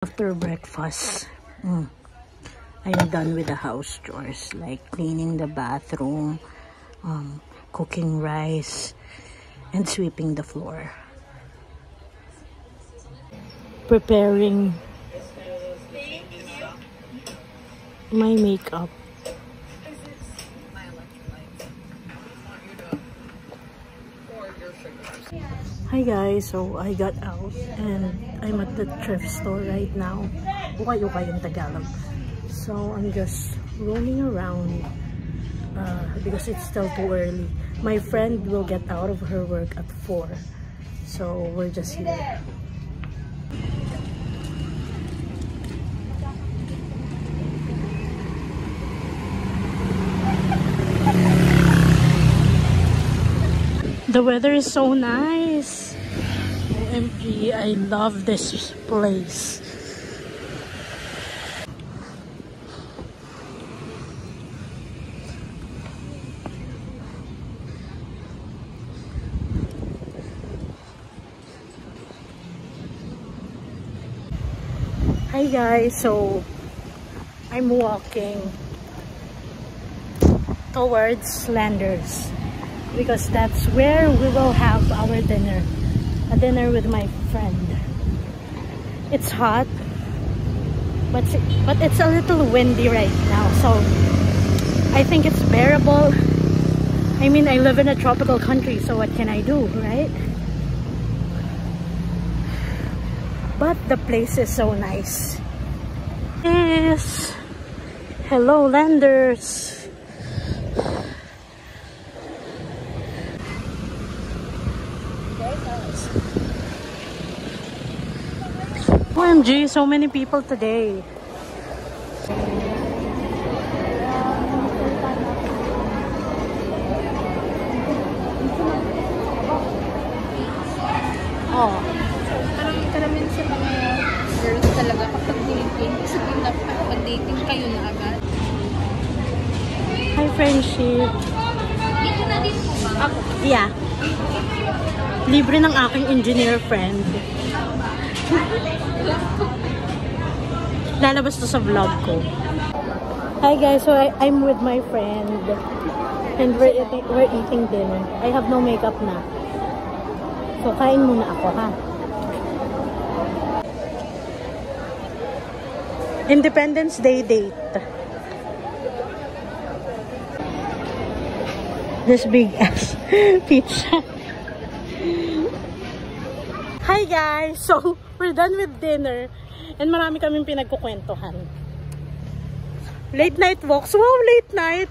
After breakfast, I'm done with the house chores, like cleaning the bathroom, cooking rice, and sweeping the floor. Preparing my makeup. Hi guys, so I got out and I'm at the thrift store right now. Ukay-ukay in Tagalog. So I'm just roaming around because it's still too early. My friend will get out of her work at 4. So we're just here. The weather is so nice. OMG, I love this place. Hi guys, so I'm walking towards Landers, because that's where we will have our dinner. A dinner with my friend. It's hot, but it's a little windy right now, so I think it's bearable. I mean, I live in a tropical country, so what can I do, right? But the place is so nice. Yes. Hello, Landers. OMG, so many people today. Oh. Karamihan sa mga girls talaga kapag dating, sabihin na kapag dating kayo na agad. Hi, friendship. Dito na din po ba? Yeah. Libre ng aking engineer friend. Lalabas to sa vlog ko. Hi guys, so I'm with my friend and we're eating dinner. I have no makeup na. So kain muna ako, ha? Independence Day date. This big ass pizza. Hi guys! So, we're done with dinner and marami kaming pinagkukwentuhan. Late night walks. Wow, late night!